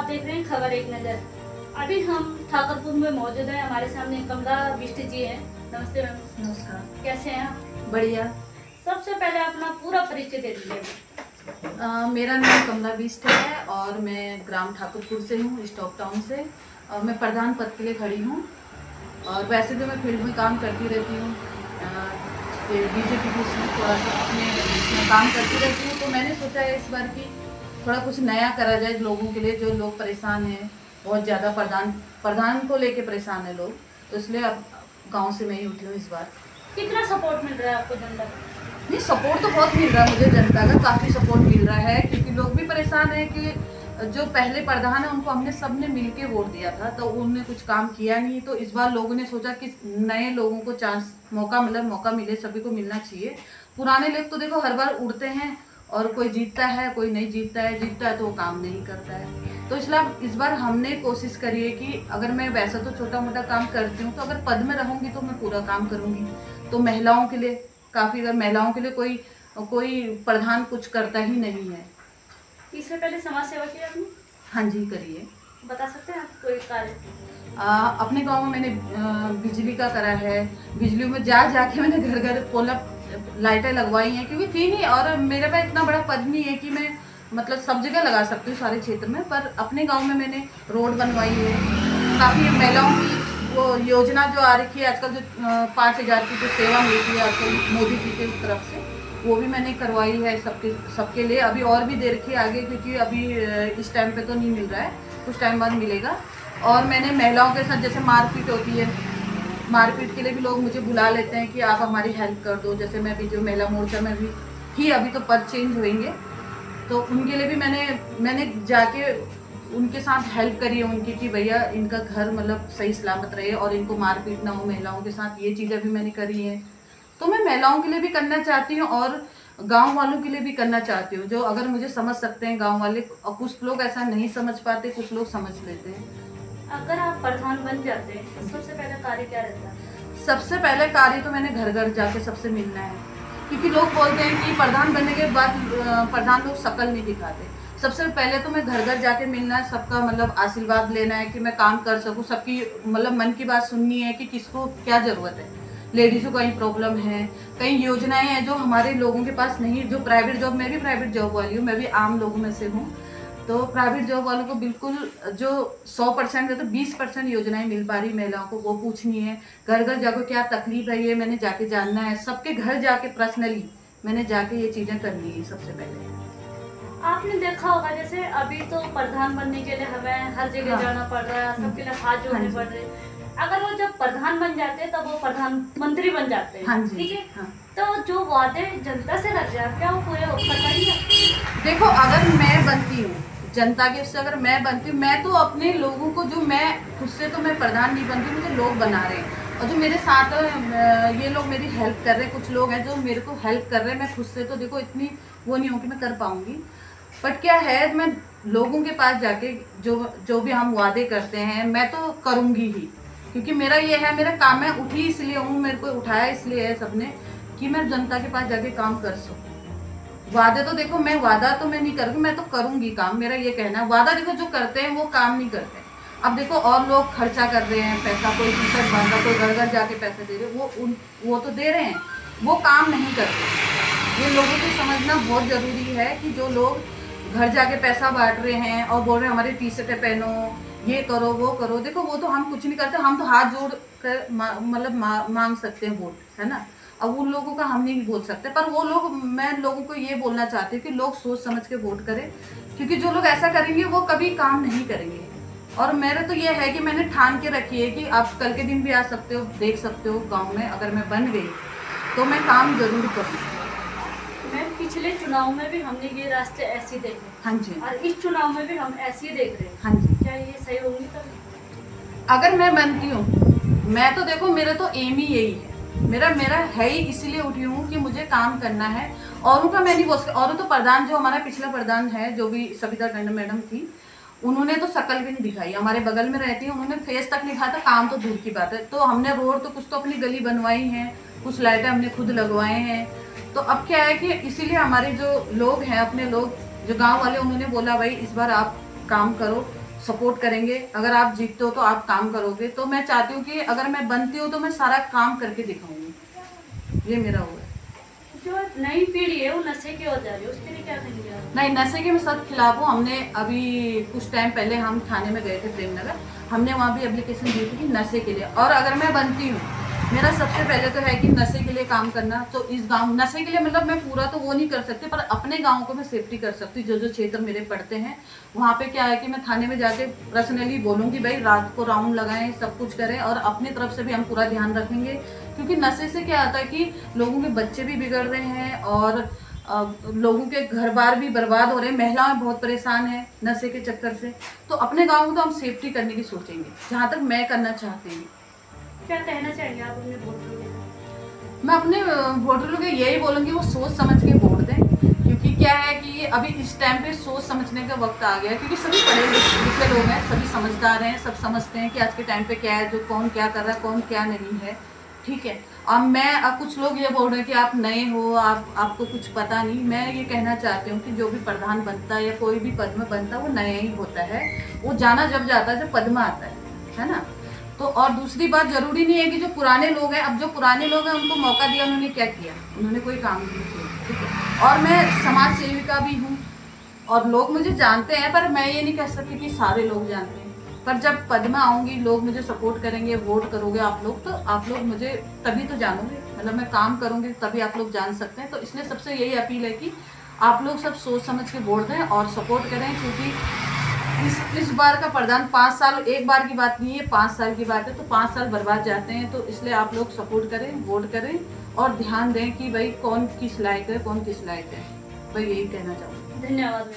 देख रहे हैं खबर एक नज़र। अभी हम ठाकुरपुर में मौजूद हैं। हमारे सामने कमला बिष्ट जी हैं। नमस्ते मैम। नमस्कार। कैसे हैं आप? बढ़िया। सबसे पहले अपना पूरा परिचय दे दीजिए। मेरा नाम कमला बिष्ट है और मैं ग्राम ठाकुरपुर से हूँ, स्टॉक टाउन से। और मैं प्रधान पद के लिए खड़ी हूँ। और वैसे तो मैं फील्ड में काम करती रहती हूँ, बीजेपी की उसमें थोड़ा सा अपने इसमें काम करती रहती हूँ। तो मैंने सोचा है इस बार की थोड़ा कुछ नया करा जाए लोगों के लिए, जो लोग परेशान हैं बहुत ज़्यादा। प्रधान को लेके परेशान है लोग, तो इसलिए अब गांव से मैं ही उठी हूँ इस बार। कितना सपोर्ट मिल रहा है आपको जनता का? नहीं, सपोर्ट तो बहुत मिल रहा है मुझे, जनता का काफ़ी सपोर्ट मिल रहा है, क्योंकि लोग भी परेशान हैं कि जो पहले प्रधान है उनको हमने सबने मिलके वोट दिया था, तो उन्होंने कुछ काम किया नहीं। तो इस बार लोगों ने सोचा कि नए लोगों को चांस मौका मिले, सभी को मिलना चाहिए। पुराने लोग तो देखो हर बार उड़ते हैं और कोई जीतता है कोई नहीं जीतता है तो वो काम नहीं करता है। तो इसलिए इस बार हमने कोशिश करी है कि अगर मैं वैसा तो छोटा मोटा काम करती हूँ, तो अगर पद में रहूँगी तो मैं पूरा काम करूँगी। तो महिलाओं के लिए काफ़ी, अगर महिलाओं के लिए कोई प्रधान कुछ करता ही नहीं है। इससे पहले समाज सेवा की आपने? हाँ जी, करिए। बता सकते हैं आप कोई कार्य? अपने गांव में मैंने बिजली का करा है। बिजली में जाके मैंने घर घर लाइटें लगवाई हैं, क्योंकि थी नहीं और मेरे पास इतना बड़ा पद नहीं है कि मैं मतलब सब जगह लगा सकती हूँ सारे क्षेत्र में। पर अपने गांव में मैंने रोड बनवाई है। काफ़ी महिलाओं की वो योजना जो आ रखी है आजकल, जो 5,000 की जो सेवा मिलती है आजकल मोदी जी की तरफ से, वो भी मैंने करवाई है सबके लिए। अभी और भी दे रखी है आगे, क्योंकि अभी इस टाइम पे तो नहीं मिल रहा है, कुछ टाइम बाद मिलेगा। और मैंने महिलाओं के साथ जैसे मारपीट होती है, मारपीट के लिए भी लोग मुझे बुला लेते हैं कि आप हमारी हेल्प कर दो। जैसे मैं भी जो महिला मोर्चा में भी थी, अभी तो पद चेंज होंगे, तो उनके लिए भी मैंने जाके उनके साथ हेल्प करी है उनकी, कि भैया इनका घर मतलब सही सलामत रहे और इनको मारपीट ना हो महिलाओं के साथ। ये चीज़ें भी मैंने करी हैं। तो मैं महिलाओं के लिए भी करना चाहती हूँ और गांव वालों के लिए भी करना चाहती हूँ, जो अगर मुझे समझ सकते हैं गांव वाले। और कुछ लोग ऐसा नहीं समझ पाते, कुछ लोग समझ लेते हैं। अगर आप प्रधान बन जाते हैं तो सबसे पहला कार्य क्या रहता है? सबसे पहले कार्य तो मैंने घर घर जाके सबसे मिलना है, क्योंकि लोग बोलते हैं कि प्रधान बनने के बाद प्रधान लोग शकल नहीं दिखाते। सबसे पहले तो मैं घर घर जाके मिलना है, सबका मतलब आशीर्वाद लेना है कि मैं काम कर सकूं, सबकी मतलब मन की बात सुननी है कि किसको क्या ज़रूरत है। लेडीज़ों को कहीं प्रॉब्लम है, कई योजनाएं हैं जो हमारे लोगों के पास नहीं, जो प्राइवेट जॉब, मैं भी प्राइवेट जॉब वाली हूँ, मैं भी आम लोगों में से हूँ। तो प्राइवेट जॉब वालों को बिल्कुल जो 100% है तो 20% योजनाएं मिल पा रही महिलाओं को, वो पूछनी है। घर घर जाकर क्या तकलीफ है ये मैंने जाके जानना है, सबके घर जाके पर्सनली मैंने जाके ये चीज़ें करनी है सबसे पहले। आपने देखा होगा जैसे अभी तो प्रधान बनने के लिए हमें हर जगह जाना पड़ रहा है, सबके लिए हाथ जोड़ने पड़ रहे हैं। अगर वो जब प्रधान बन जाते हैं तब वो प्रधानमंत्री बन जाते हैं। हाँ जी, ठीक है। हाँ। तो जो वादे जनता से रख जाए क्या वो पूरे हो पाएंगे? देखो, अगर मैं बनती हूँ जनता के उससे, अगर मैं बनती हूँ, मैं तो अपने लोगों को, जो मैं खुद से तो मैं प्रधान नहीं बनती, मुझे लोग बना रहे हैं। और जो मेरे साथ ये लोग मेरी हेल्प कर रहे हैं, कुछ लोग हैं जो मेरे को हेल्प कर रहे हैं। मैं खुद से तो देखो इतनी वो नहीं हूँ कि मैं कर पाऊँगी, बट क्या है, मैं लोगों के पास जाके जो भी हम वादे करते हैं मैं तो करूँगी ही, क्योंकि मेरा ये है, मेरा काम है। उठी इसलिए हूँ, मेरे को उठाया इसलिए है सबने कि मैं जनता के पास जाके काम कर सकूँ। वादे तो देखो, मैं वादा तो मैं नहीं करूँगी, मैं तो करूँगी काम, मेरा ये कहना है। वादा देखो जो करते हैं वो काम नहीं करते। अब देखो और लोग खर्चा कर रहे हैं पैसा, कोई टी शर्ट बांध रहा, कोई घर घर जाके पैसे दे रहे, वो तो दे रहे हैं, वो काम नहीं करते। ये लोगों को समझना बहुत ज़रूरी है कि जो लोग घर जाके पैसा बांट रहे हैं और बोल रहे हैं हमारी टी शर्टें पहनो, ये करो वो करो, देखो वो तो हम कुछ नहीं करते। हम तो हाथ जोड़ कर मतलब मांग सकते हैं वोट, है ना। अब उन लोगों का हम नहीं बोल सकते, पर वो लोग, मैं लोगों को ये बोलना चाहती हूँ कि लोग सोच समझ के वोट करें, क्योंकि जो लोग ऐसा करेंगे वो कभी काम नहीं करेंगे। और मेरा तो ये है कि मैंने ठान के रखी है कि आप कल के दिन भी आ सकते हो, देख सकते हो गांव में अगर मैं बन गई तो मैं काम जरूर करूँगी। मैं पिछले चुनाव में भी हमने ये रास्ते ऐसे देखे। हाँ जी। और इस चुनाव में भी हम ऐसे ही देख रहे हैं। हाँ जी। क्या ये सही होंगी कभी? अगर मैं बनती हूँ, मैं तो देखो मेरा तो एम ही यही है, मेरा है ही, इसीलिए उठी हूँ कि मुझे काम करना है। औरों का मैं नहीं बोल सकती। औरों तो प्रधान, जो हमारा पिछला प्रधान है, जो भी सविता टंडन मैडम थी, उन्होंने तो शकल भी नहीं दिखाई। हमारे बगल में रहती है, उन्होंने फेस तक नहीं दिखाया था, काम तो दूर की बात है। तो हमने रोड तो कुछ तो अपनी गली बनवाई हैं, कुछ लाइटें हमने खुद लगवाए हैं। तो अब क्या है कि इसीलिए हमारे जो लोग हैं, अपने लोग जो गाँव वाले, उन्होंने बोला भाई इस बार आप काम करो, सपोर्ट करेंगे। अगर आप जीतते हो तो आप काम करोगे, तो मैं चाहती हूँ कि अगर मैं बनती हूँ तो मैं सारा काम करके दिखाऊंगी। ये मेरा वो है। जो नई पीढ़ी है वो नशे की ओर जा रही है, उसके लिए क्या कहेंगे आप? नहीं, नशे के मैं सख्त खिलाफ हूँ। हमने अभी कुछ टाइम पहले हम थाने में गए थे प्रेमनगर, हमने वहाँ भी एप्लीकेशन दी थी कि नशे के लिए। और अगर मैं बनती हूँ, मेरा सबसे पहले तो है कि नशे के लिए काम करना। तो इस गांव नशे के लिए मतलब मैं पूरा तो वो नहीं कर सकती, पर अपने गांव को मैं सेफ्टी कर सकती हूँ। जो जो क्षेत्र मेरे पड़ते हैं वहाँ पे क्या है कि मैं थाने में जाके पर्सनली बोलूँगी भाई रात को राउंड लगाएं, सब कुछ करें, और अपनी तरफ से भी हम पूरा ध्यान रखेंगे। क्योंकि नशे से क्या आता है कि लोगों के बच्चे भी बिगड़ रहे हैं और लोगों के घर बार भी बर्बाद हो रहे हैं। महिलाएं बहुत परेशान हैं नशे के चक्कर से। तो अपने गाँव में तो हम सेफ्टी करने की सोचेंगे, जहाँ तक मैं करना चाहती हूँ। क्या कहना चाहेंगे आप अपने वोटरों को? मैं अपने वोटरों को यही बोलूँगी वो सोच समझ के वोट दें। क्योंकि क्या है कि अभी इस टाइम पे सोच समझने का वक्त आ गया है। क्योंकि सभी पढ़े लिखे लोग हैं, सभी समझदार हैं, सब समझते हैं कि आज के टाइम पे क्या है, जो कौन क्या कर रहा है, कौन क्या नहीं है। ठीक है। अब कुछ लोग ये बोल रहे हैं कि आप नए हो, आपको कुछ पता नहीं। मैं ये कहना चाहती हूँ कि जो भी प्रधान बनता है या कोई भी पद में बनता है वो नया ही होता है। वो जाना जब जाता है जब पद में आता है ना। तो और दूसरी बात, जरूरी नहीं है कि जो पुराने लोग हैं, अब जो पुराने लोग हैं उनको मौका दिया, उन्होंने क्या किया? उन्होंने कोई काम नहीं किया। ठीक है। और मैं समाज सेविका भी हूँ और लोग मुझे जानते हैं, पर मैं ये नहीं कह सकती कि सारे लोग जानते हैं। पर जब पद में आऊँगी, लोग मुझे सपोर्ट करेंगे, वोट करोगे आप लोग, तो आप लोग मुझे तभी तो जानोगे। मतलब मैं काम करूँगी तभी आप लोग जान सकते हैं। तो इसलिए सबसे यही अपील है कि आप लोग सब सोच समझ के वोट दें और सपोर्ट करें। क्योंकि इस बार का प्रधान 5 साल, एक बार की बात नहीं है, 5 साल की बात है। तो 5 साल बर्बाद जाते हैं। तो इसलिए आप लोग सपोर्ट करें, वोट करें और ध्यान दें कि भाई कौन किस लायक है, कौन किस लायक है। भाई यही कहना चाहूँगी। धन्यवाद।